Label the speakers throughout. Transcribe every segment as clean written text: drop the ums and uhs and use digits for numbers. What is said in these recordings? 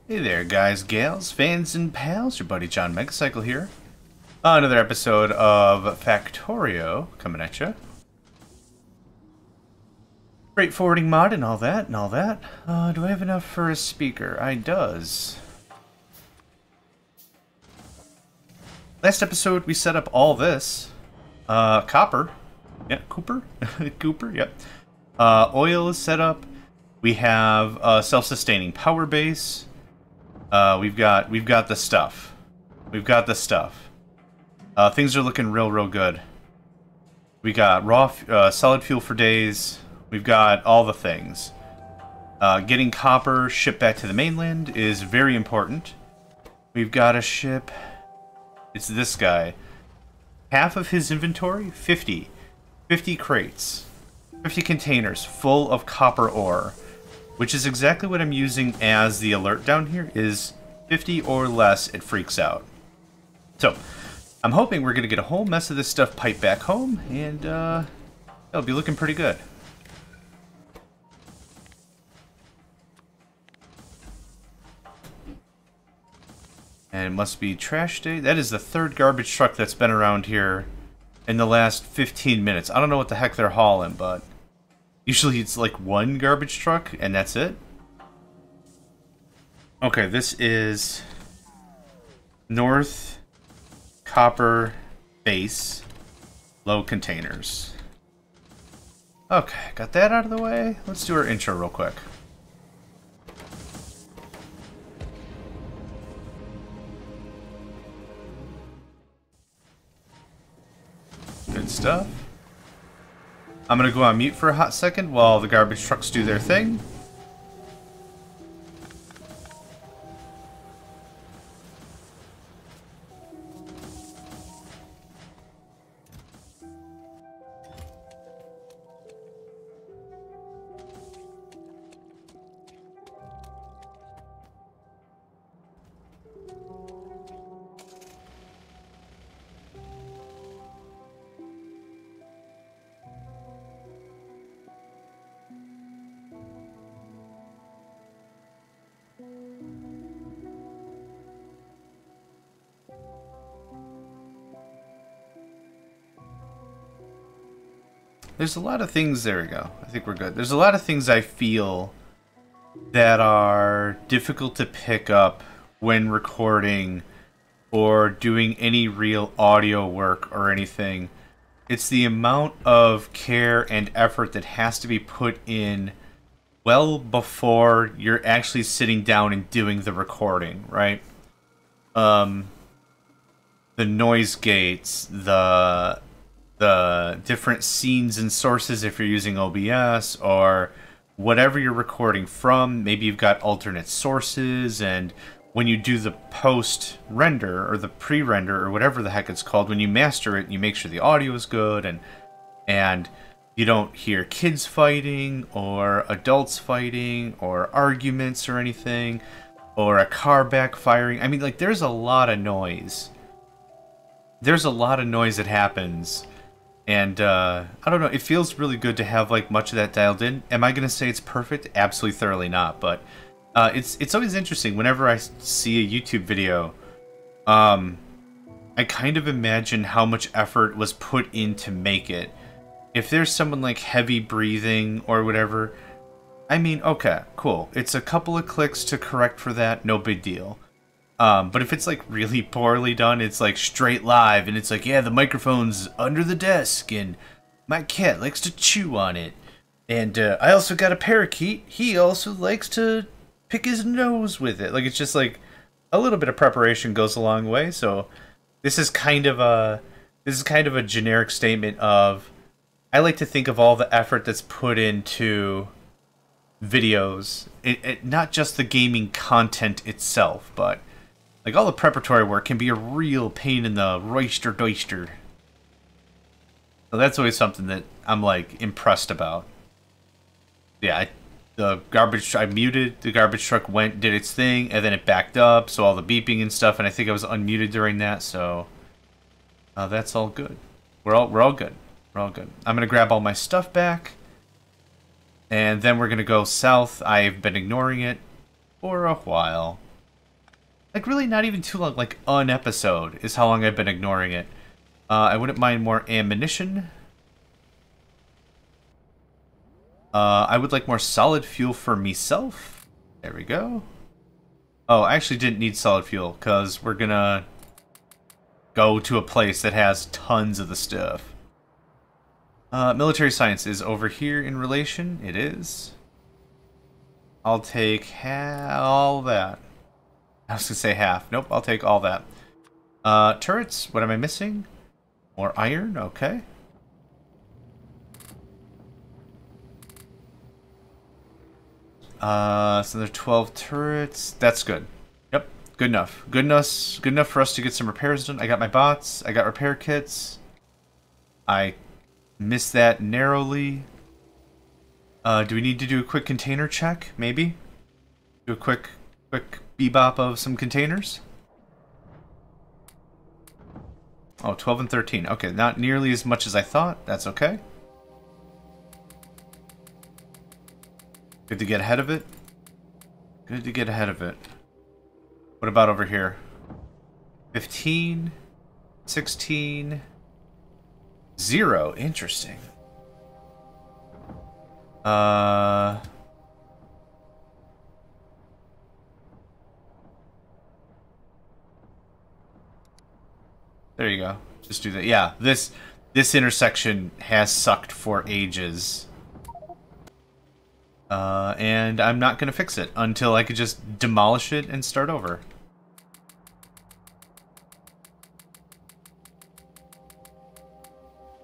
Speaker 1: Hey there, guys, gals, fans, and pals. Your buddy JohnMegacycle here. Another episode of Factorio coming at you. Freight forwarding mod and all that, do I have enough for a speaker? I does. Last episode, we set up all this. Copper. Yeah, Cooper? Cooper, yep. Oil is set up. We have a self-sustaining power base. We've got the stuff. We've got the stuff. Things are looking real good. We got raw, solid fuel for days. We've got all the things. Getting copper shipped back to the mainland is very important. We've got a ship. It's this guy. Half of his inventory, 50 crates, 50 containers full of copper ore. Which is exactly what I'm using as the alert down here, is 50 or less, it freaks out. So, I'm hoping we're going to get a whole mess of this stuff piped back home, and it'll be looking pretty good. And it must be trash day. That is the third garbage truck that's been around here in the last 15 minutes. I don't know what the heck they're hauling, but usually it's like one garbage truck, and that's it. Okay, this is North Copper Base, low containers. Okay, got that out of the way. Let's do our intro real quick. Good stuff. I'm gonna go on mute for a hot second while the garbage trucks do their thing. There's a lot of things, there we go. I think we're good. There's a lot of things I feel that are difficult to pick up when recording or doing any real audio work or anything. It's the amount of care and effort that has to be put in well before you're actually sitting down and doing the recording, right? The noise gates, the different scenes and sources if you're using OBS or whatever you're recording from. Maybe you've got alternate sources, and when you do the post render or the pre-render or whatever the heck it's called, when you master it, you make sure the audio is good and you don't hear kids fighting or adults fighting or arguments or anything or a car backfiring. I mean, like, there's a lot of noise. There's a lot of noise that happens. And, I don't know, it feels really good to have, like, much of that dialed in. Am I going to say it's perfect? Absolutely, thoroughly not. But, it's always interesting whenever I see a YouTube video. I kind of imagine how much effort was put in to make it. If there's someone, like, heavy breathing or whatever, I mean, okay, cool. It's a couple of clicks to correct for that, no big deal. But if it's like really poorly done, it's like straight live, and it's like, yeah, the microphone's under the desk, and my cat likes to chew on it, and I also got a parakeet. He also likes to pick his nose with it. Like, it's just like a little bit of preparation goes a long way. So this is kind of a generic statement of, I like to think of all the effort that's put into videos, not just the gaming content itself, but like all the preparatory work can be a real pain in the roister-doister. So that's always something that I'm like impressed about. Yeah, I muted, the garbage truck did its thing, and then it backed up, so all the beeping and stuff, and I think I was unmuted during that, so that's all good. We're all good. We're all good. I'm gonna grab all my stuff back, and then we're gonna go south. I've been ignoring it for a while. Like, really not even too long. Like, an episode is how long I've been ignoring it. I wouldn't mind more ammunition. I would like more solid fuel for myself. There we go. Oh, I actually didn't need solid fuel, because we're gonna go to a place that has tons of the stuff. Military science is over here in relation. It is. I'll take all that. I was gonna say half. Nope, I'll take all that. Turrets, what am I missing? More iron, okay. So there are 12 turrets. That's good. Yep, good enough. Good enough for us to get some repairs done. I got my bots. I got repair kits. I missed that narrowly. Do we need to do a quick container check? Maybe? Do a quick bebop of some containers? Oh, 12 and 13. Okay, not nearly as much as I thought. That's okay. Good to get ahead of it. Good to get ahead of it. What about over here? 15, 16, 0. Interesting. There you go. Just do that. Yeah, this intersection has sucked for ages. And I'm not going to fix it until I could just demolish it and start over.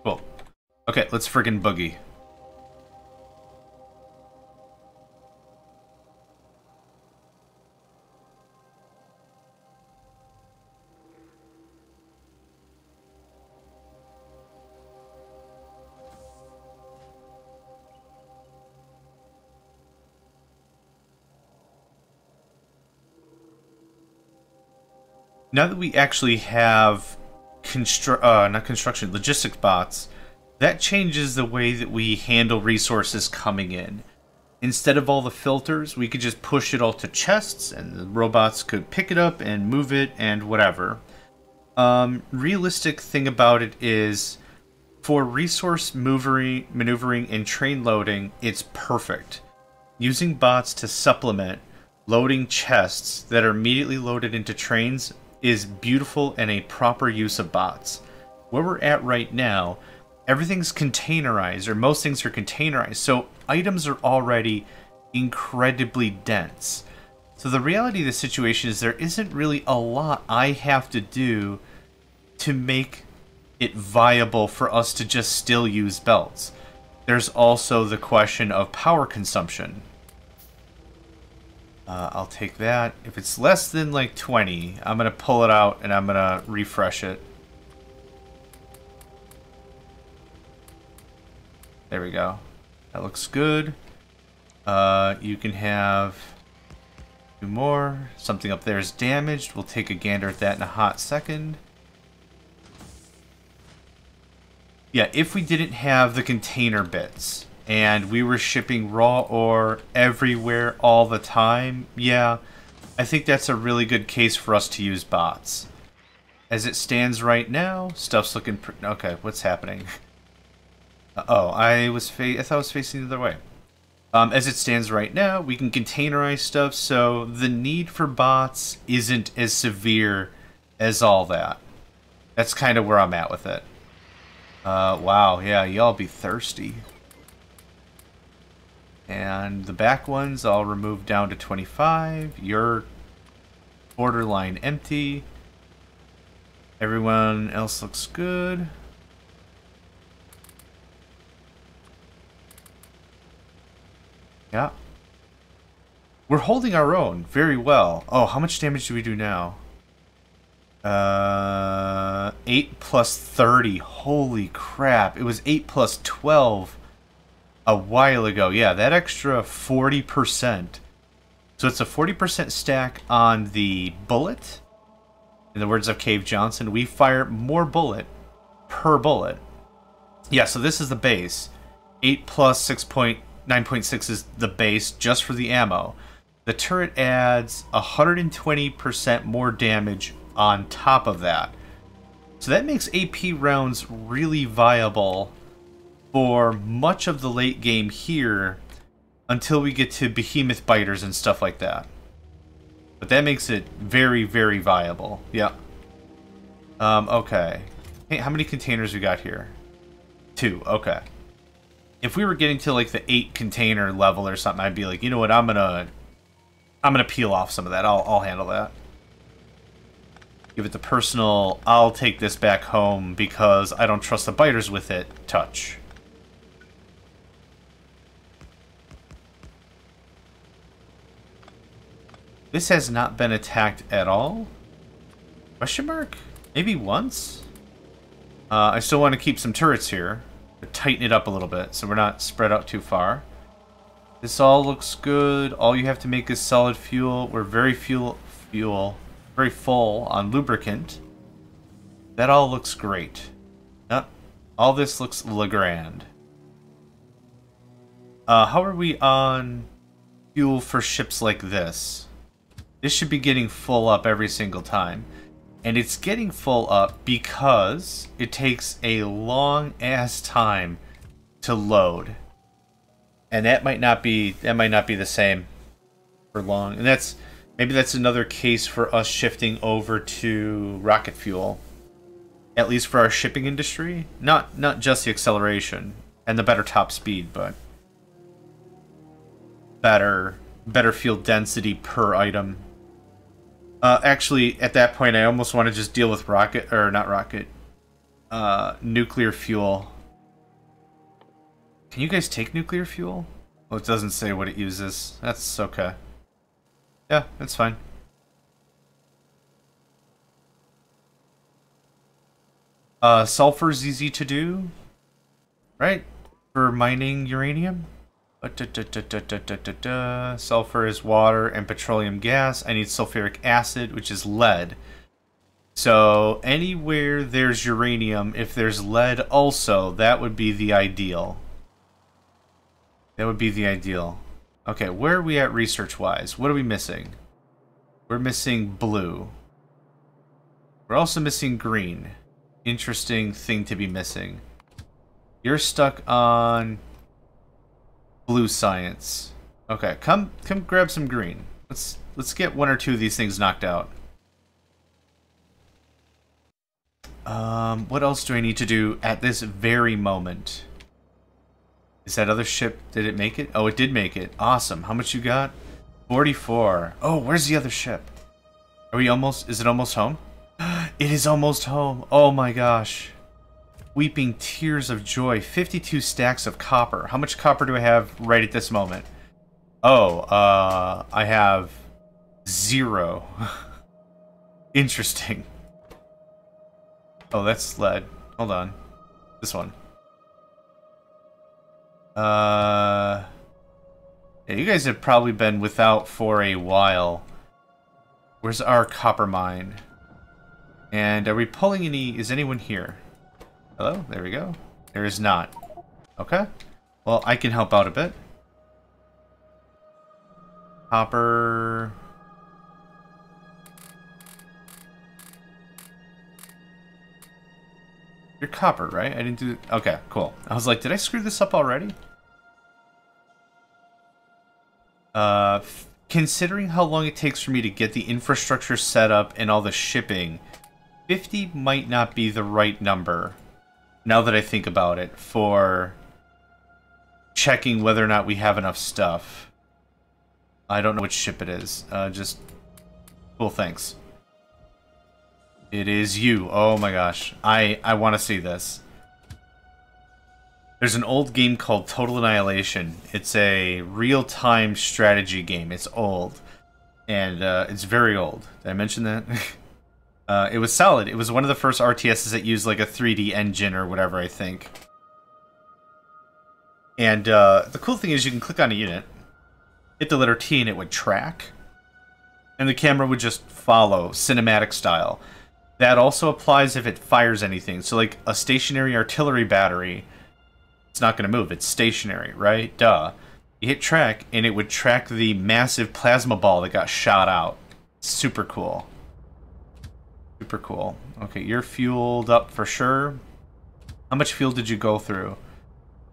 Speaker 1: Cool. Okay, let's friggin' boogie. Now that we actually have logistics bots, that changes the way that we handle resources coming in. Instead of all the filters, we could just push it all to chests, and the robots could pick it up and move it and whatever. Realistic thing about it is, for resource maneuvering and train loading, it's perfect. Using bots to supplement loading chests that are immediately loaded into trains is beautiful and a proper use of bots. Where we're at right now, everything's containerized, or most things are containerized, so items are already incredibly dense. So the reality of the situation is there isn't really a lot I have to do to make it viable for us to just still use belts. There's also the question of power consumption. I'll take that. If it's less than like 20, I'm going to pull it out and I'm going to refresh it. There we go. That looks good. You can have 2 more. Something up there is damaged. We'll take a gander at that in a hot second. Yeah, if we didn't have the container bits and we were shipping raw ore everywhere all the time, yeah, I think that's a really good case for us to use bots. As it stands right now, stuff's looking okay, what's happening? Oh, I thought I was facing the other way. As it stands right now, we can containerize stuff, so the need for bots isn't as severe as all that. That's kind of where I'm at with it. Wow, yeah, y'all be thirsty. And the back ones I'll remove down to 25. You're borderline empty. Everyone else looks good. Yeah. We're holding our own very well. Oh, how much damage do we do now? 8 plus 30. Holy crap. It was 8 plus 12 a while ago. Yeah, that extra 40%. So it's a 40% stack on the bullet. In the words of Cave Johnson, we fire more bullet per bullet. Yeah, so this is the base. 8 plus 9.6 is the base just for the ammo. The turret adds 120% more damage on top of that. So that makes AP rounds really viable for much of the late game here until we get to behemoth biters and stuff like that. But that makes it very, very viable. Yeah. Okay. Hey, how many containers we got here? 2. Okay. If we were getting to like the 8 container level or something, I'd be like, you know what, I'm gonna peel off some of that. I'll handle that. Give it the personal, I'll take this back home because I don't trust the biters with it touch. This has not been attacked at all? Question mark? Maybe once? I still want to keep some turrets here, but tighten it up a little bit so we're not spread out too far. This all looks good. All you have to make is solid fuel. We're very very full on lubricant. That all looks great. Yep. All this looks Legrand. How are we on fuel for ships like this? This should be getting full up every single time. And it's getting full up because it takes a long-ass time to load. And that might not be the same for long. And maybe that's another case for us shifting over to rocket fuel. At least for our shipping industry. Not just the acceleration and the better top speed, but better fuel density per item. Actually, at that point, I almost want to just deal with nuclear fuel. Can you guys take nuclear fuel? Well, it doesn't say what it uses. That's okay. Yeah, that's fine. Sulfur's easy to do, right? For mining uranium. Sulfur is water and petroleum gas. I need sulfuric acid, which is lead. So anywhere there's uranium, if there's lead also, that would be the ideal. That would be the ideal. Okay, where are we at research-wise? What are we missing? We're missing blue. We're also missing green. Interesting thing to be missing. You're stuck on blue science. Okay, come grab some green. Let's get 1 or 2 of these things knocked out. What else do I need to do at this very moment? Is that other ship, did it make it? Oh, it did make it. Awesome. How much you got? 44. Oh, where's the other ship? Are we almost, is it almost home? It is almost home. Oh my gosh. Weeping tears of joy. 52 stacks of copper. How much copper do I have right at this moment? Oh, I have 0. Interesting. Oh, that's lead. Hold on. This one. Yeah, you guys have probably been without for a while. Where's our copper mine? And are we pulling any... Is anyone here? Hello? There we go. There is not. Okay. Well, I can help out a bit. Copper... You're copper, right? I didn't do... Okay, cool. I was like, did I screw this up already? Considering how long it takes for me to get the infrastructure set up and all the shipping, 50 might not be the right number, now that I think about it, for checking whether or not we have enough stuff. I don't know which ship it is. Just... Cool, thanks. It is you. Oh my gosh. I want to see this. There's an old game called Total Annihilation. It's a real-time strategy game. It's old. And it's very old. Did I mention that? It was solid. It was one of the first RTSs that used like a 3D engine or whatever, I think. And the cool thing is you can click on a unit, hit the letter T, and it would track. And the camera would just follow, cinematic style. That also applies if it fires anything. So like a stationary artillery battery, it's not going to move. It's stationary, right? Duh. You hit track, and it would track the massive plasma ball that got shot out. Super cool. Super cool. Okay, you're fueled up for sure. How much fuel did you go through?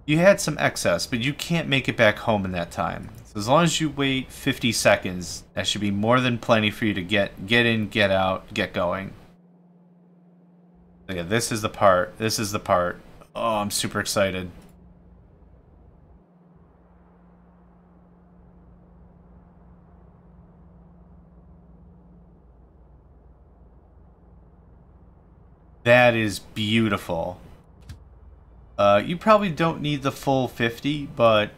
Speaker 1: You had some excess, but you can't make it back home in that time. So as long as you wait 50 seconds, that should be more than plenty for you to get in, get out, get going. So yeah, this is the part. This is the part. Oh, I'm super excited. That is beautiful. You probably don't need the full 50, but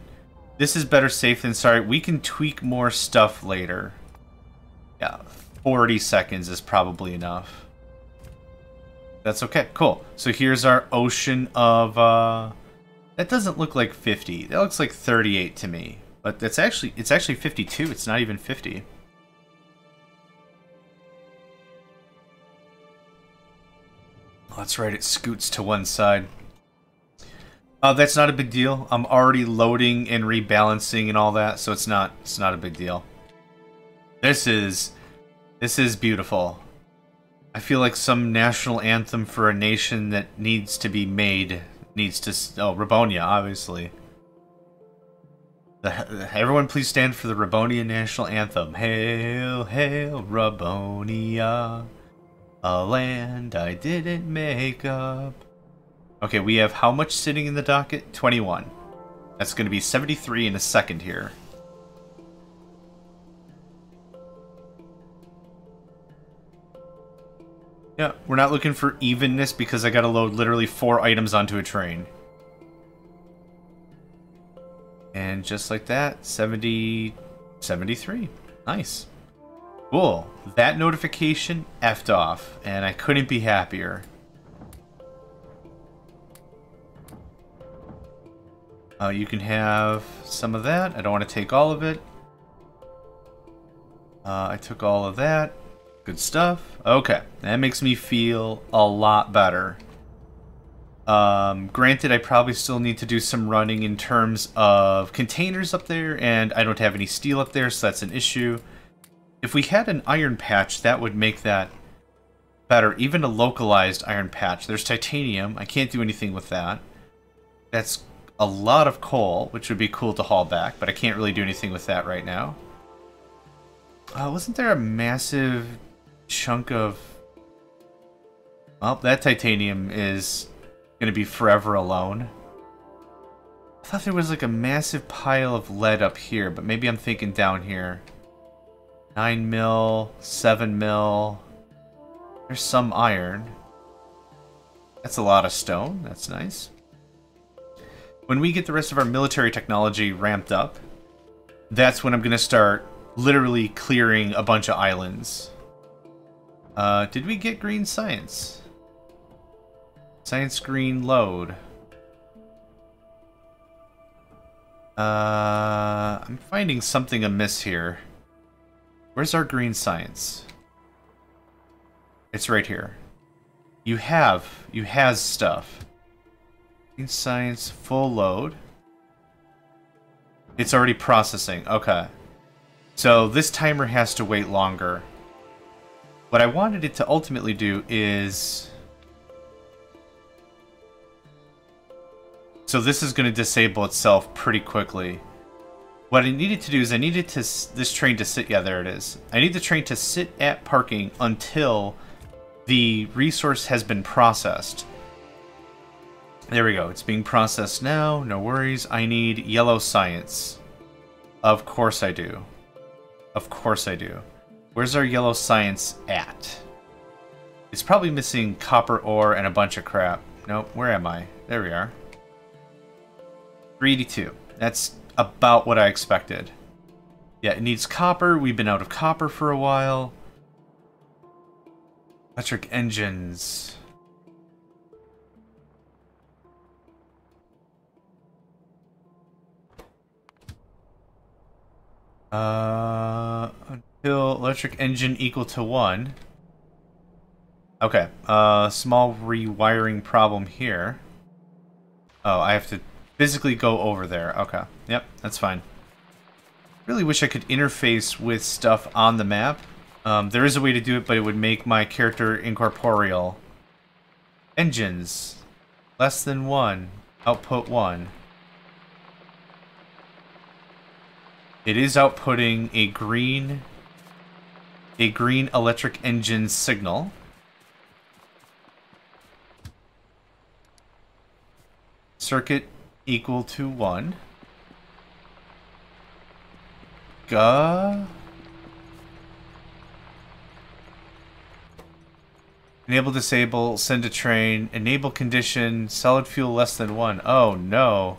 Speaker 1: this is better safe than sorry. We can tweak more stuff later. Yeah, 40 seconds is probably enough. That's okay, cool. So here's our ocean of, that doesn't look like 50. That looks like 38 to me. But it's actually 52. It's not even 50. Oh, that's right, it scoots to one side. That's not a big deal. I'm already loading and rebalancing and all that, so it's not a big deal. This is beautiful. I feel like some national anthem for a nation that needs to be made needs to... Oh, Rabonia, obviously. Everyone please stand for the Rabonian national anthem. Hail, hail, Rabonia, a land I didn't make up. Okay, we have how much sitting in the docket? 21. That's going to be 73 in a second here. Yeah, we're not looking for evenness because I gotta load literally 4 items onto a train. And just like that, 73. Nice. Cool. That notification effed off, and I couldn't be happier. You can have some of that. I don't want to take all of it. I took all of that. Good stuff. Okay, that makes me feel a lot better. Granted, I probably still need to do some running in terms of containers up there, and I don't have any steel up there, so that's an issue. If we had an iron patch, that would make that better. Even a localized iron patch. There's titanium. I can't do anything with that. That's a lot of coal, which would be cool to haul back, but I can't really do anything with that right now. Wasn't there a massive chunk of... Well, that titanium is going to be forever alone. I thought there was like a massive pile of lead up here, but maybe I'm thinking down here. 9 mil, 7 mil. There's some iron. That's a lot of stone. That's nice. When we get the rest of our military technology ramped up, that's when I'm going to start literally clearing a bunch of islands. Did we get green science? Science green load. I'm finding something amiss here. Where's our green science? It's right here. You has stuff. Green science full load. It's already processing. Okay. So this timer has to wait longer. What I wanted it to ultimately do is... So this is going to disable itself pretty quickly. What I needed to do is I needed this train to sit... Yeah, there it is. I need the train to sit at parking until the resource has been processed. There we go. It's being processed now. No worries. I need yellow science. Of course I do. Of course I do. Where's our yellow science at? It's probably missing copper ore and a bunch of crap. Nope, where am I? There we are. 382. That's about what I expected. Yeah, it needs copper. We've been out of copper for a while. Electric engines. Until electric engine equal to 1. Okay, small rewiring problem here. Oh, I have to physically go over there. Okay, yep, that's fine. Really wish I could interface with stuff on the map. There is a way to do it, but it would make my character incorporeal. Engines. Less than 1. Output 1. It is outputting a green electric engine signal. Circuit equal to 1. Enable, disable, send a train, enable condition, solid fuel less than 1. Oh no.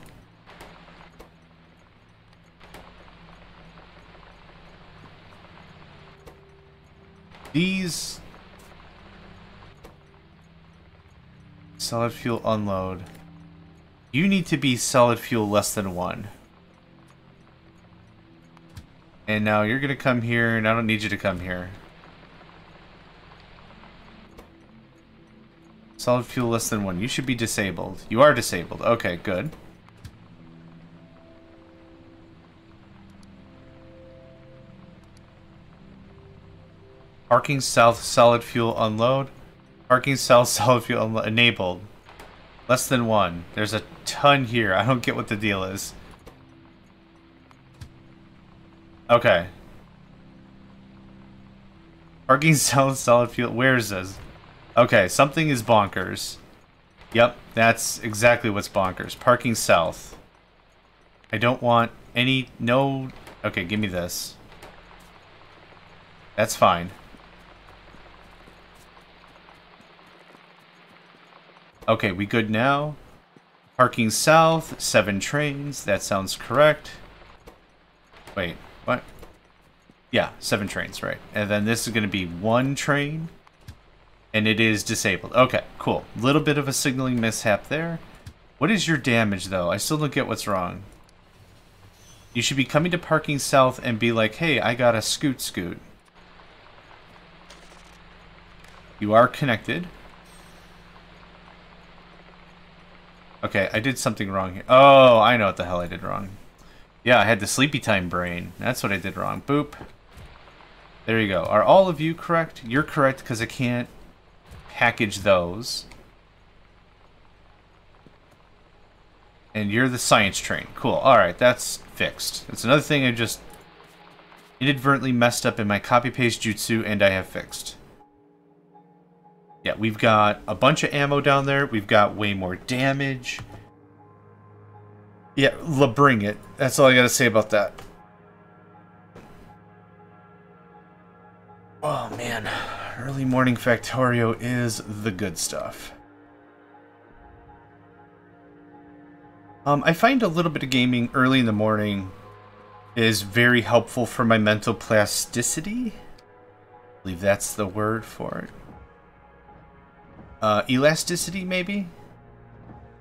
Speaker 1: These... Solid fuel unload. You need to be solid fuel less than 1. And now you're gonna come here, and I don't need you to come here. Solid fuel less than 1. You should be disabled. You are disabled. Okay, good. Parking south, solid fuel unload. Parking south, solid fuel unload. Enabled. Less than 1. There's a ton here. I don't get what the deal is. Okay. Parking south, solid fuel. Where is this? Okay, something is bonkers. Yep, that's exactly what's bonkers. Parking south. I don't want any... No... Okay, give me this. That's fine. Okay, we good now? Parking south, 7 trains. That sounds correct. Wait, what? Yeah, 7 trains, right. And then this is going to be 1 train. And it is disabled. Okay, cool. Little bit of a signaling mishap there. What is your damage, though? I still don't get what's wrong. You should be coming to parking south and be like, hey, I got a scoot. You are connected. Okay, I did something wrong here. Oh, I know what the hell I did wrong. Yeah, I had the sleepy time brain. That's what I did wrong. Boop. There you go. Are all of you correct? You're correct because I can't package those. And you're the science train. Cool. Alright, that's fixed. That's another thing I just inadvertently messed up in my copy-paste jutsu, and I have fixed. Yeah, we've got a bunch of ammo down there. We've got way more damage. Yeah, bring it. That's all I gotta say about that. Oh, man. Early morning Factorio is the good stuff. I find a little bit of gaming early in the morning is very helpful for my mental plasticity. I believe that's the word for it. Elasticity, maybe?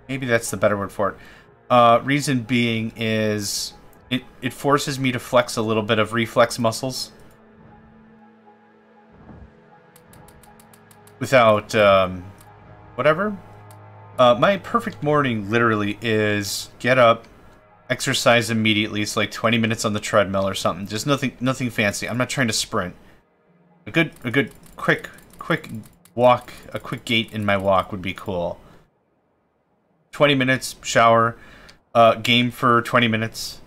Speaker 1: Maybe that's the better word for it. Reason being is it forces me to flex a little bit of reflex muscles. Without, whatever. My perfect morning literally is get up, exercise immediately. It's like 20 minutes on the treadmill or something. Just nothing fancy. I'm not trying to sprint. A good quick walk, a quick gait in my walk would be cool. 20 minutes, shower, game for 20 minutes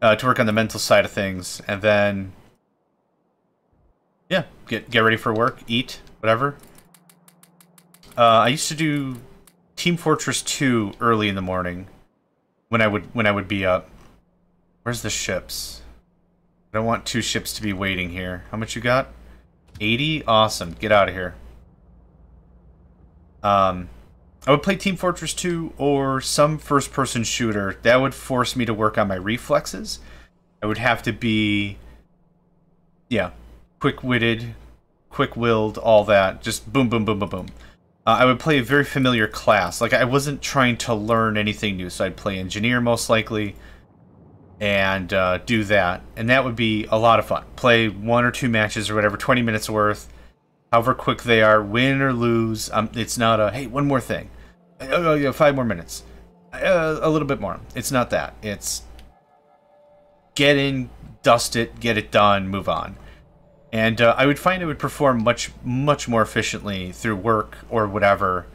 Speaker 1: to work on the mental side of things, and then yeah, get ready for work, eat, whatever. I used to do Team Fortress 2 early in the morning when I would be up. Where's the ships? I don't want 2 ships to be waiting here. How much you got? 80? Awesome. Get out of here. I would play Team Fortress 2 or some first-person shooter. That would force me to work on my reflexes. I would have to be, yeah, quick-witted, quick-willed, all that. Just boom, boom, boom, boom, boom. I would play a very familiar class. Like, I wasn't trying to learn anything new, so I'd play engineer most likely and do that. And that would be a lot of fun. Play 1 or 2 matches or whatever, 20 minutes worth. However quick they are, win or lose. It's not a, hey, one more thing. Oh, yeah, 5 more minutes. A little bit more. It's not that. It's get in, dust it, get it done, move on. And I would find it would perform much more efficiently through work or whatever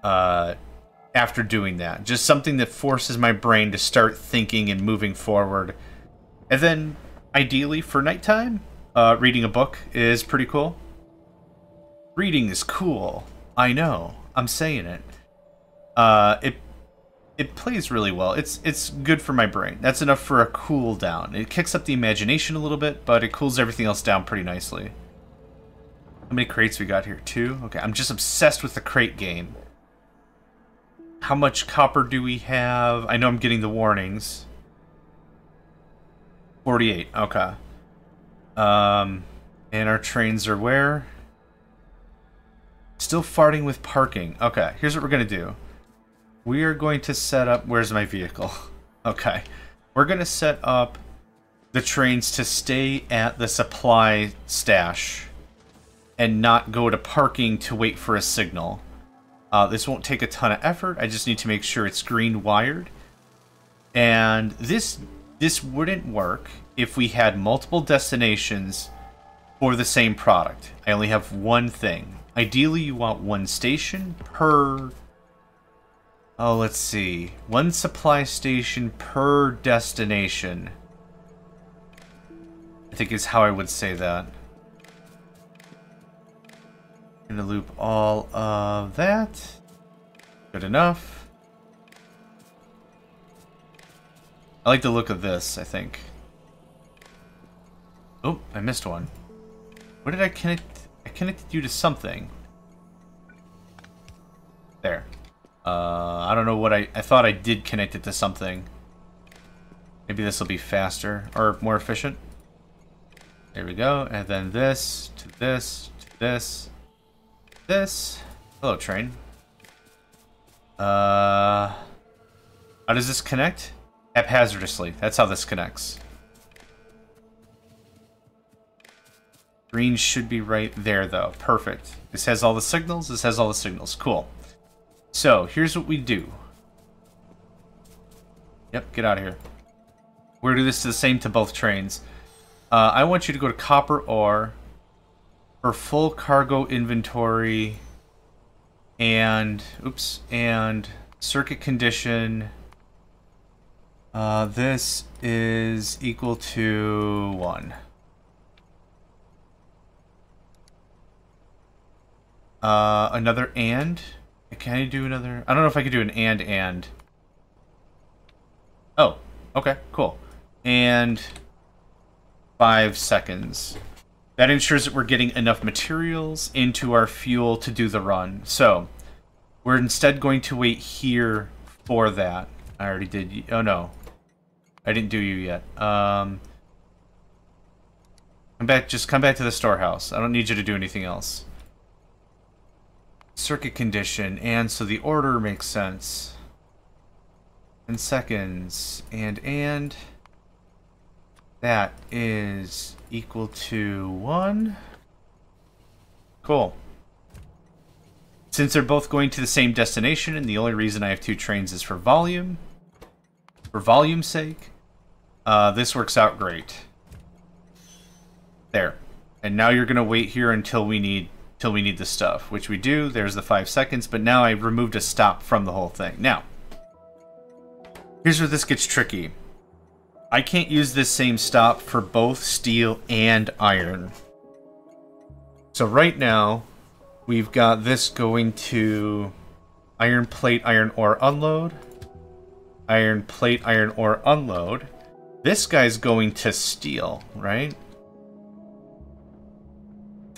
Speaker 1: after doing that. Just something that forces my brain to start thinking and moving forward. And then, ideally, for nighttime, reading a book is pretty cool. Reading is cool. I know. I'm saying it. It plays really well. It's good for my brain. That's enough for a cool down. It kicks up the imagination a little bit, but it cools everything else down pretty nicely. How many crates we got here? 2? Okay, I'm just obsessed with the crate game. How much copper do we have? I know I'm getting the warnings. 48, okay. And our trains are where? Still farting with parking. Okay, here's what we're gonna do. We are going to set up... Where's my vehicle? Okay. We're going to set up the trains to stay at the supply stash and not go to parking to wait for a signal. This won't take a ton of effort. I just need to make sure it's green wired. And this wouldn't work if we had multiple destinations for the same product. I only have one thing. Ideally, you want one station per... Oh, let's see. One supply station per destination, I think is how I would say that. Gonna loop all of that. Good enough. I like the look of this, I think. Oh, I missed one. What did I connect? I connected you to something. There. I don't know what I thought I did connect it to something. Maybe this will be faster or more efficient. There we go. And then this to this to this. This. Hello, train. How does this connect? Haphazardously. That's how this connects. Green should be right there, though. Perfect. This has all the signals. This has all the signals. Cool. So, here's what we do. Yep, get out of here. We're going to do this the same to both trains. I want you to go to copper ore for full cargo inventory and, oops, and circuit condition. This is equal to 1. Another and. Can I do another? I don't know if I could do an and. Oh, okay, cool. And 5 seconds. That ensures that we're getting enough materials into our fuel to do the run. So, we're instead going to wait here for that. I already did. Oh, no. I didn't do you yet. Come back. Just come back to the storehouse. I don't need you to do anything else. Circuit condition, and so the order makes sense. 10 seconds, and that is equal to 1. Cool. Since they're both going to the same destination, and the only reason I have 2 trains is for volume's sake, this works out great. There. And now you're gonna wait here until we need the stuff, which we do. There's the 5 seconds, but now I removed a stop from the whole thing. Now, here's where this gets tricky. I can't use this same stop for both steel and iron. So right now, we've got this going to iron plate, iron ore unload. Iron plate, iron ore unload. This guy's going to steel, right?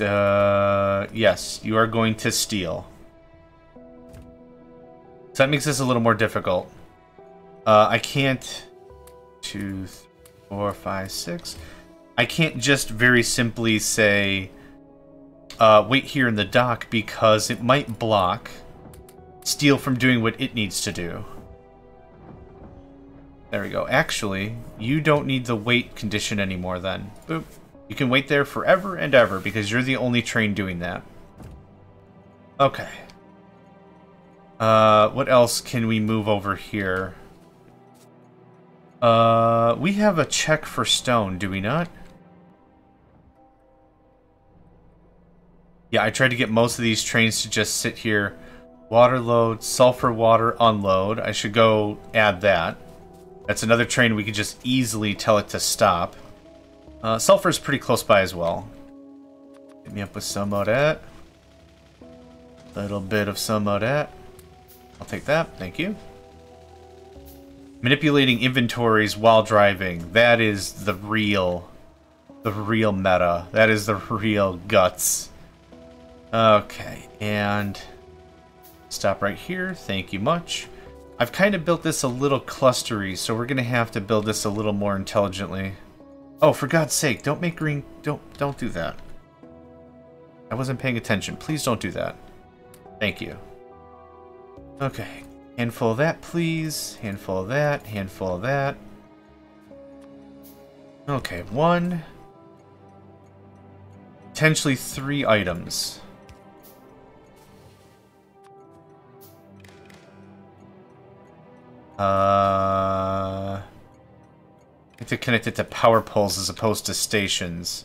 Speaker 1: Yes, you are going to steel. So that makes this a little more difficult. I can't... 2, 3, 4, 5, 6. I can't just very simply say, wait here in the dock, because it might block steel from doing what it needs to do. There we go. Actually, you don't need the wait condition anymore then. Boop. You can wait there forever and ever because you're the only train doing that. Okay. What else can we move over here? We have a check for stone, do we not? Yeah, I tried to get most of these trains to just sit here. Water load, sulfur water unload. I should go add that. That's another train we could just easily tell it to stop. Sulfur's pretty close by as well. Hit me up with some of that. Little bit of some of that. I'll take that, thank you. Manipulating inventories while driving. That is the real meta. That is the real guts. Okay, and stop right here. Thank you much. I've kind of built this a little clustery, so we're gonna have to build this a little more intelligently. Oh, for God's sake, don't make green. Don't do that. I wasn't paying attention. Please don't do that. Thank you. Okay. Handful of that, please. Handful of that. Handful of that. Okay, 1. Potentially 3 items. I have to connect it to power poles as opposed to stations.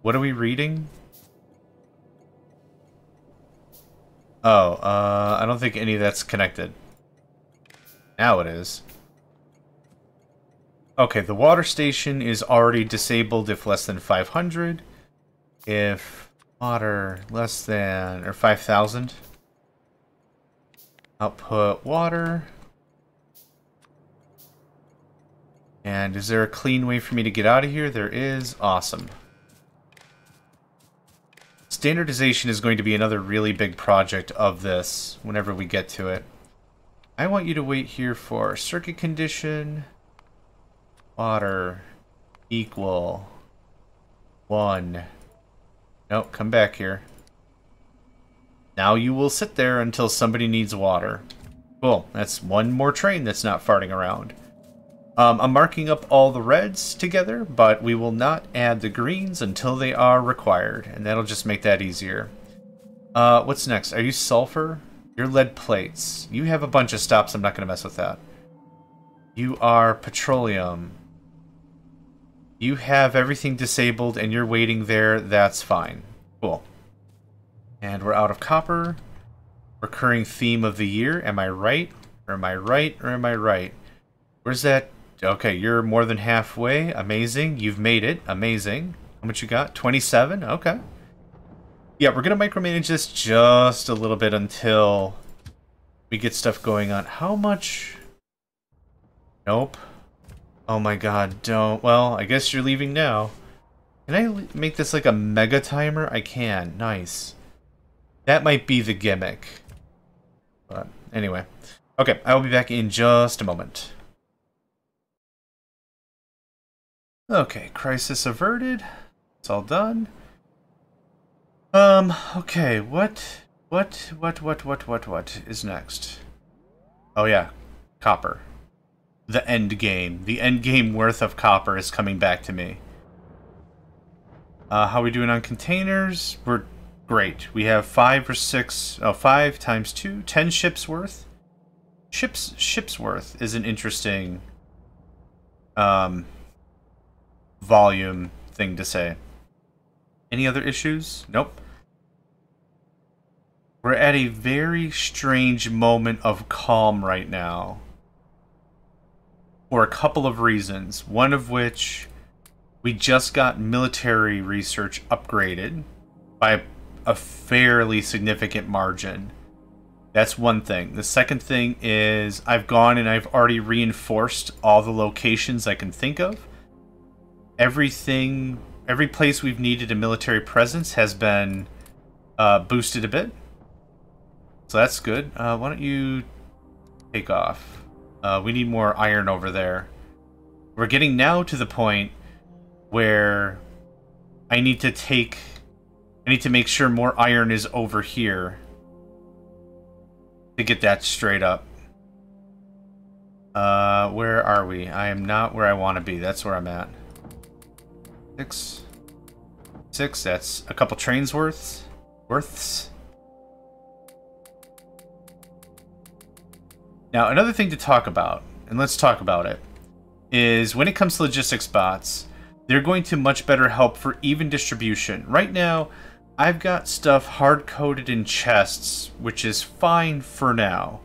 Speaker 1: What are we reading? Oh, I don't think any of that's connected. Now it is. Okay, the water station is already disabled if less than 500. If water less than, or 5,000. Output water. And is there a clean way for me to get out of here? There is. Awesome. Standardization is going to be another really big project of this whenever we get to it. I want you to wait here for circuit condition. Water equal 1. Nope, come back here. Now you will sit there until somebody needs water. Cool, that's one more train that's not farting around. I'm marking up all the reds together, but we will not add the greens until they are required, and that'll just make that easier. What's next? Are you sulfur? You're lead plates. You have a bunch of stops, I'm not going to mess with that. You are petroleum. You have everything disabled, and you're waiting there, that's fine. Cool. And we're out of copper. Recurring theme of the year, am I right? Or am I right? Or am I right? Where's that? Okay, you're more than halfway. Amazing. You've made it. Amazing. How much you got? 27? Okay. Yeah, we're going to micromanage this just a little bit until we get stuff going on. How much? Nope. Oh my god, don't. Well, I guess you're leaving now. Can I make this like a mega timer? I can. Nice. That might be the gimmick. But anyway. Okay, I will be back in just a moment. Okay, crisis averted. It's all done. Okay, what is next? Oh yeah, copper. The end game. The end game worth of copper is coming back to me. How are we doing on containers? We're great. We have 5 or 6, 5 times 2, 10 ships worth. Ships worth is an interesting volume thing to say. Any other issues? Nope. We're at a very strange moment of calm right now. For a couple of reasons. One of which, we just got military research upgraded by a fairly significant margin. That's one thing. The second thing is I've gone and I've already reinforced all the locations I can think of. Every place we've needed a military presence has been boosted a bit. So that's good. Why don't you take off? We need more iron over there. We're getting now to the point where I need to make sure more iron is over here to get that straight up. Where are we? I am not where I want to be. That's where I'm at. 6. That's a couple trains worths. Now, another thing to talk about, and let's talk about it. is when it comes to logistics bots, they're going to much better help for even distribution. Right now, I've got stuff hard-coded in chests, which is fine for now.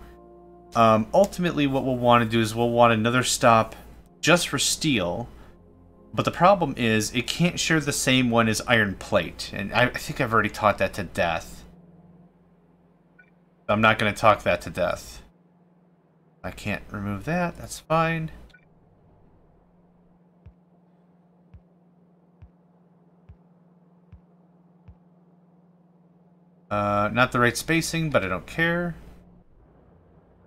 Speaker 1: Ultimately, what we'll want to do is we'll want another stop just for steel. But the problem is, it can't share the same one as iron plate. And I think I've already taught that to death. I'm not going to talk that to death. I can't remove that. That's fine. Not the right spacing, but I don't care.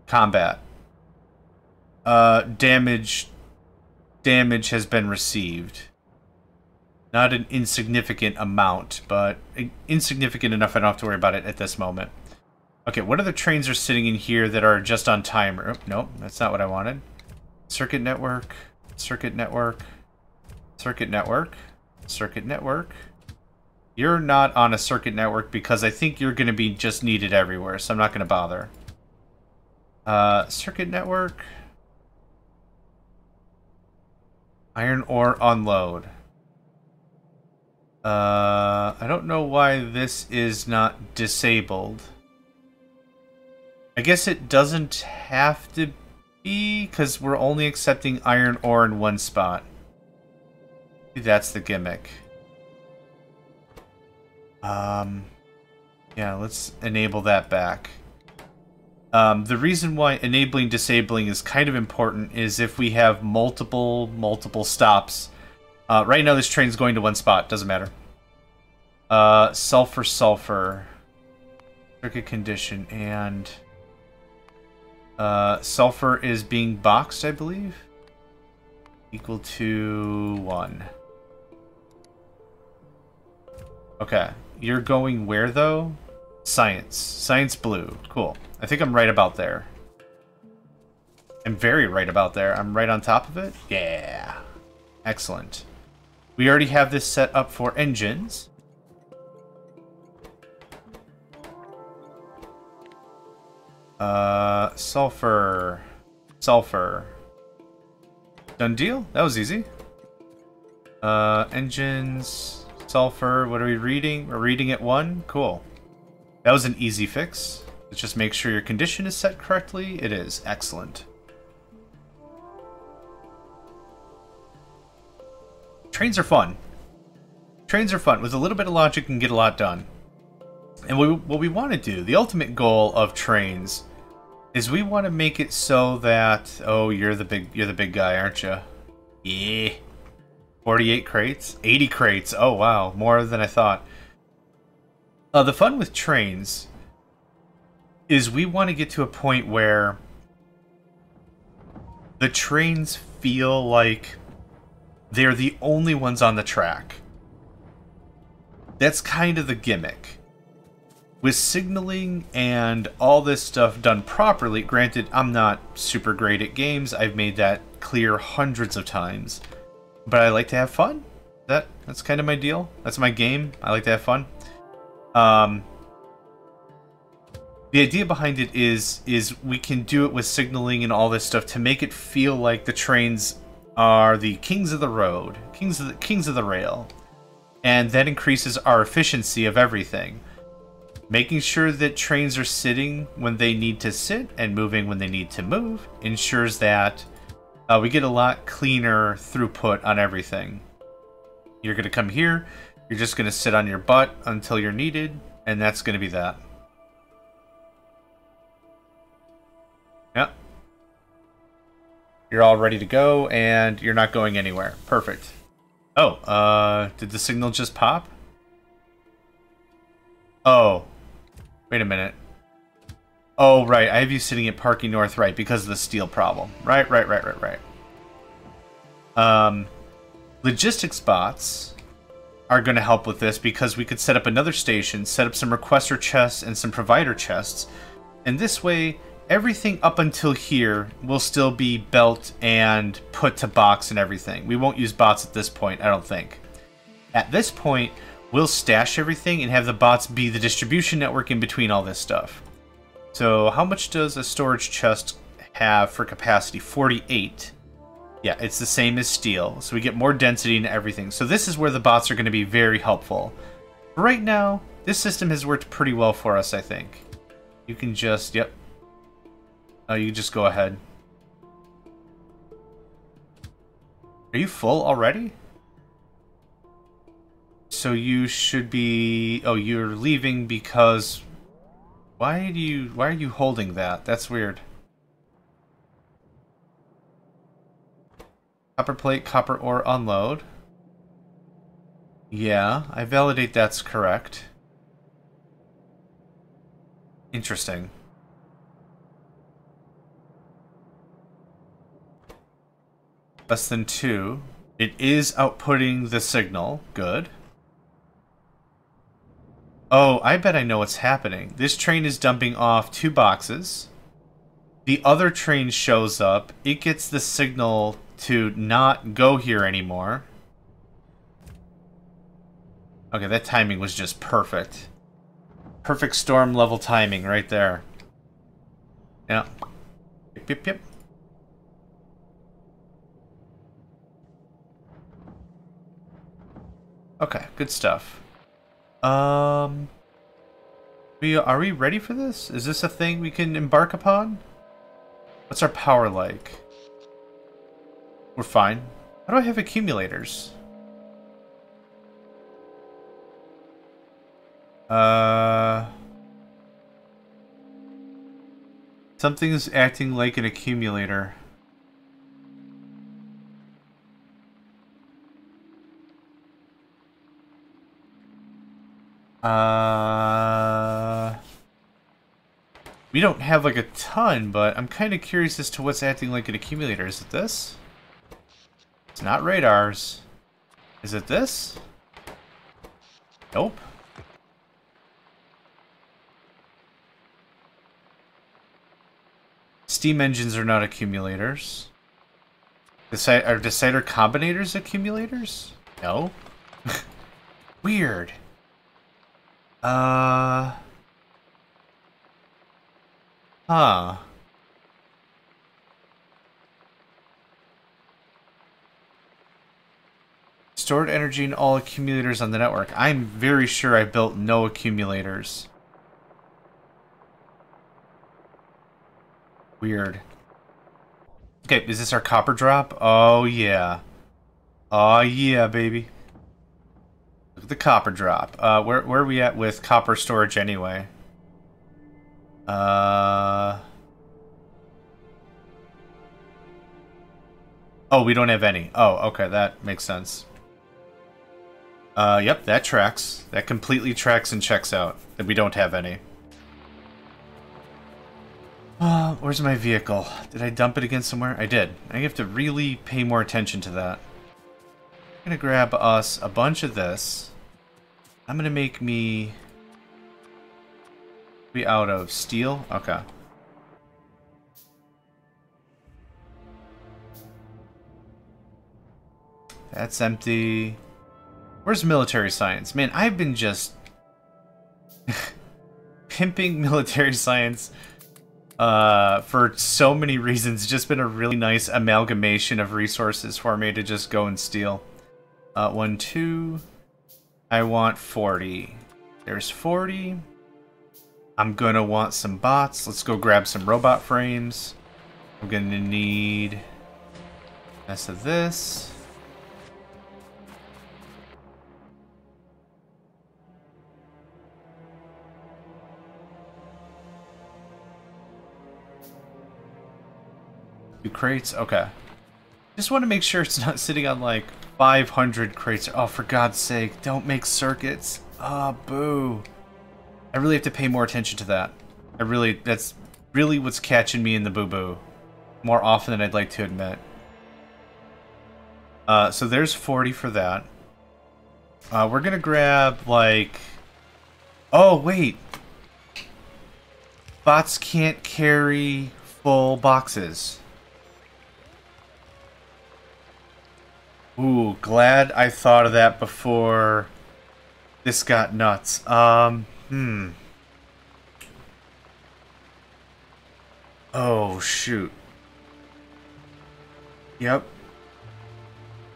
Speaker 1: Combat. Damage has been received. Not an insignificant amount, but insignificant enough I don't have to worry about it at this moment. Okay, what other trains are sitting in here that are just on timer? Oh, nope, that's not what I wanted. Circuit network, circuit network, circuit network, circuit network. You're not on a circuit network because I think you're going to be just needed everywhere, so I'm not going to bother. Circuit network. Iron ore unload. I don't know why this is not disabled. I guess it doesn't have to be, because we're only accepting iron ore in one spot. Maybe that's the gimmick. Yeah, let's enable that back. The reason why enabling disabling is kind of important is if we have multiple stops. Right now this train's going to one spot, doesn't matter. Sulfur, circuit condition, and sulfur is being boxed, I believe. Equal to 1. Okay, you're going where though? Science blue, cool. I think I'm right about there. I'm very right about there. I'm right on top of it? Yeah. Excellent. We already have this set up for engines. Sulfur. Done deal? That was easy. Engines, sulfur, what are we reading? We're reading at 1? Cool. That was an easy fix. Let's just make sure your condition is set correctly. It is. Excellent. Trains are fun. Trains are fun. With a little bit of logic, you can get a lot done. And what we want to do, the ultimate goal of trains, is we want to make it so that... Oh, you're the big guy, aren't you? Yeah. 48 crates? 80 crates. Oh, wow. More than I thought. The fun with trains is we want to get to a point where the trains feel like they're the only ones on the track. That's kind of the gimmick. With signaling and all this stuff done properly, granted, I'm not super great at games. I've made that clear hundreds of times. But I like to have fun. That's kind of my deal. That's my game. I like to have fun. The idea behind it is we can do it with signaling and all this stuff to make it feel like the trains are the kings of the road, kings of the rail, and that increases our efficiency of everything. Making sure that trains are sitting when they need to sit and moving when they need to move ensures that we get a lot cleaner throughput on everything. You're going to come here, you're just going to sit on your butt until you're needed, and that's going to be that. Yep. You're all ready to go, and you're not going anywhere. Perfect. Oh, did the signal just pop? Oh. Wait a minute. Oh, right. I have you sitting at Parking North, right, because of the steel problem. Right. Logistics bots are going to help with this because we could set up another station, set up some requester chests and some provider chests, and this way everything up until here will still be built and put to box and everything. We won't use bots at this point, I don't think. At this point, we'll stash everything and have the bots be the distribution network in between all this stuff. So how much does a storage chest have for capacity? 48. Yeah, it's the same as steel, so we get more density and everything. So this is where the bots are going to be very helpful. Right now, this system has worked pretty well for us, I think. You can just, yep. Oh, you just go ahead. Are you full already? So you should be... Oh, you're leaving because... Why are you holding that? That's weird. Copper plate, copper ore, unload. Yeah, I validate that's correct. Interesting. Less than 2. It is outputting the signal. Good. Oh, I bet I know what's happening. This train is dumping off 2 boxes. The other train shows up. It gets the signal to not go here anymore. Okay, that timing was just perfect. Perfect storm level timing right there. Yeah. Yep, yep, yep. Okay, good stuff. Are we ready for this? Is this a thing we can embark upon? What's our power like? We're fine. How do I have accumulators? Something's acting like an accumulator. We don't have like a ton, but I'm kind of curious as to what's acting like an accumulator. Is it this? It's not radars. Is it this? Nope. Steam engines are not accumulators. Are decider combinators accumulators? No. Weird. Huh. Stored energy in all accumulators on the network. I'm very sure I built no accumulators. Weird. Okay, is this our copper drop? Oh, yeah. Oh, yeah, baby. Look at the copper drop. Where are we at with copper storage anyway? Oh, we don't have any. Oh, okay, that makes sense. Yep, that tracks. That completely tracks and checks out. That we don't have any. Where's my vehicle? Did I dump it again somewhere? I did. I have to really pay more attention to that. I'm gonna grab us a bunch of this. I'm gonna make me... We out of steel? Okay. That's empty. Where's military science? Man, I've been just... pimping military science for so many reasons. It's just been a really nice amalgamation of resources for me to just go and steal. 1, 2... I want 40. There's 40. I'm gonna want some bots. Let's go grab some robot frames. I'm gonna need less of this. Two crates? Okay. Just want to make sure it's not sitting on like 500 crates. Oh, for God's sake, don't make circuits. Ah, boo. I really have to pay more attention to that. That's really what's catching me in the boo-boo. More often than I'd like to admit. So there's 40 for that. We're gonna grab, like... Oh, wait! Bots can't carry full boxes. Ooh, glad I thought of that before this got nuts. Oh, shoot. Yep.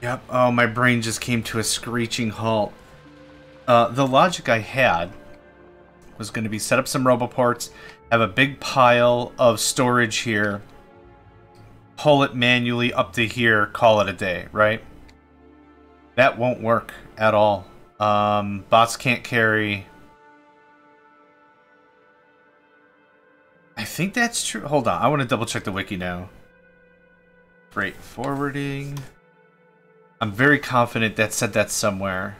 Speaker 1: Yep. Oh, my brain just came to a screeching halt. The logic I had was going to be set up some roboports, have a big pile of storage here, pull it manually up to here, call it a day, right? That won't work at all. Bots can't carry... I think that's true. Hold on, I want to double check the wiki now. Freight forwarding. I'm very confident that said that somewhere.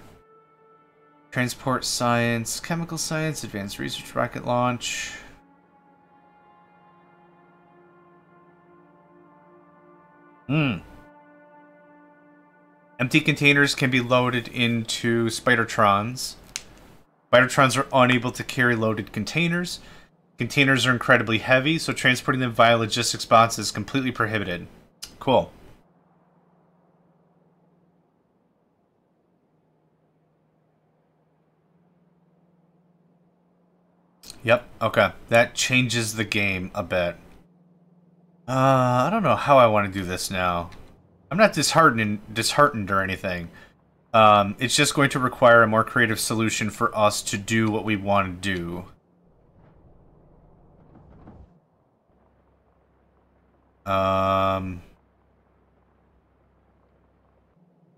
Speaker 1: Transport science, chemical science, advanced research, rocket launch. Empty containers can be loaded into Spidertrons. Spidertrons are unable to carry loaded containers. Containers are incredibly heavy, so transporting them via logistics bots is completely prohibited. Cool. Yep, okay. That changes the game a bit. I don't know how I want to do this now. I'm not disheartened or anything. It's just going to require a more creative solution for us to do what we want to do. I'll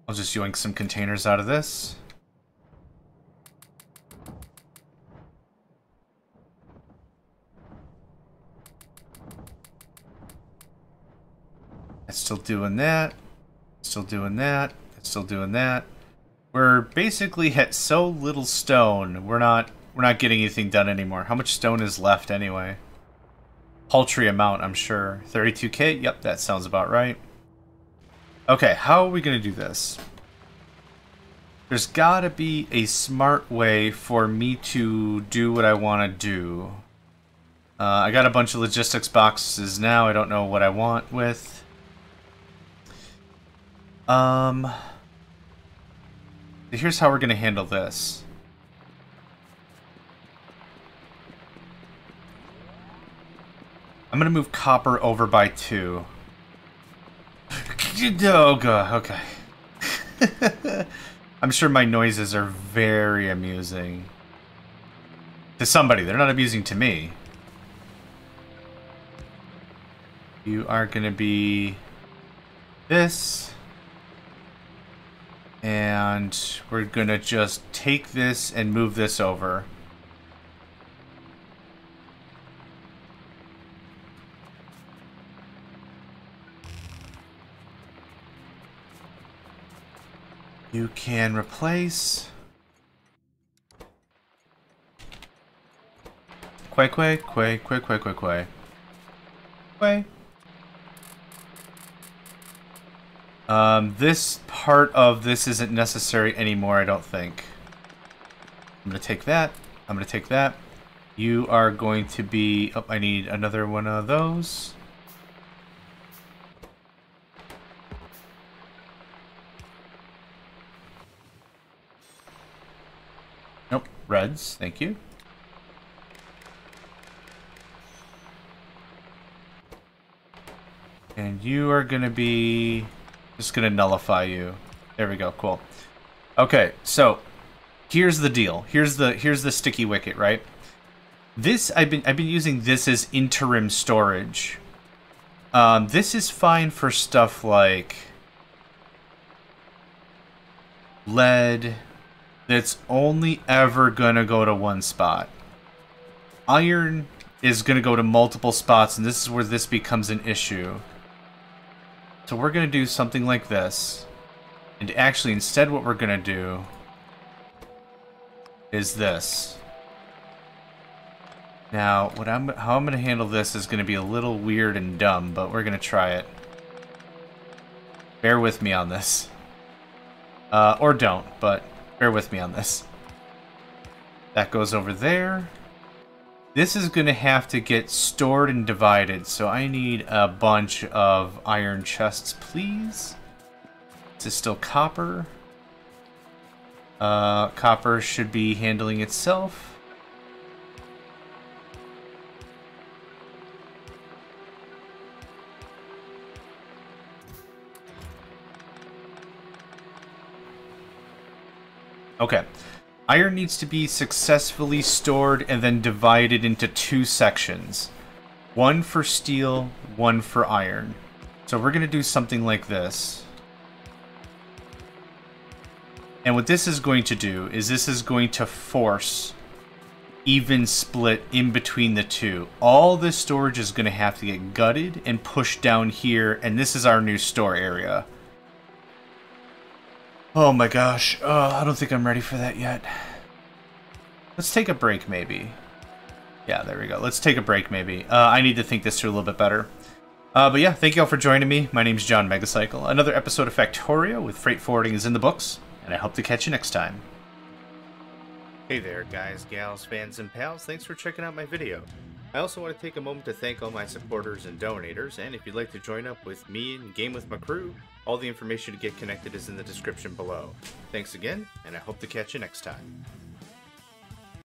Speaker 1: just yoink some containers out of this. It's still doing that. Still doing that. It's still doing that. We're basically at so little stone. We're not getting anything done anymore. How much stone is left anyway? Paltry amount, I'm sure. 32k? Yep, that sounds about right. Okay, how are we going to do this? There's got to be a smart way for me to do what I want to do. I got a bunch of logistics boxes now. I don't know what I want with. Here's how we're going to handle this. I'm going to move copper over by 2. Oh, God. Okay. I'm sure my noises are very amusing. To somebody. They're not amusing to me. You are going to be this. And we're going to just take this and move this over. You can replace. Quay. This part of this isn't necessary anymore, I don't think. I'm going to take that. I'm going to take that. You are going to be... Oh, I need another one of those. Nope, reds, thank you. And you are going to be... Just going to nullify you. There we go, cool. Okay, so here's the deal. Here's the sticky wicket, right? This I've been using this as interim storage. This is fine for stuff like lead that's only ever gonna go to one spot. Iron is gonna go to multiple spots, and this is where this becomes an issue. So we're gonna do something like this. And actually, instead what we're gonna do is this. Now, how I'm gonna handle this is gonna be a little weird and dumb, but we're gonna try it. Bear with me on this. Or don't, but bear with me on this. That goes over there. This is gonna have to get stored and divided, so I need a bunch of iron chests, please. This is still copper. Copper should be handling itself. Okay. Iron needs to be successfully stored and then divided into 2 sections. One for steel, one for iron. So we're going to do something like this. And what this is going to do is this is going to force even split in between the two. All this storage is going to have to get gutted and pushed down here, and this is our new store area. Oh my gosh. I don't think I'm ready for that yet. Let's take a break, maybe. Yeah, there we go. Let's take a break, maybe. I need to think this through a little bit better. But yeah, thank you all for joining me. My name's JohnMegacycle. Another episode of Factorio with freight forwarding is in the books, and I hope to catch you next time. Hey there, guys, gals, fans, and pals. Thanks for checking out my video. I also want to take a moment to thank all my supporters and donators, and if you'd like to join up with me and game with my crew, all the information to get connected is in the description below. Thanks again, and I hope to catch you next time.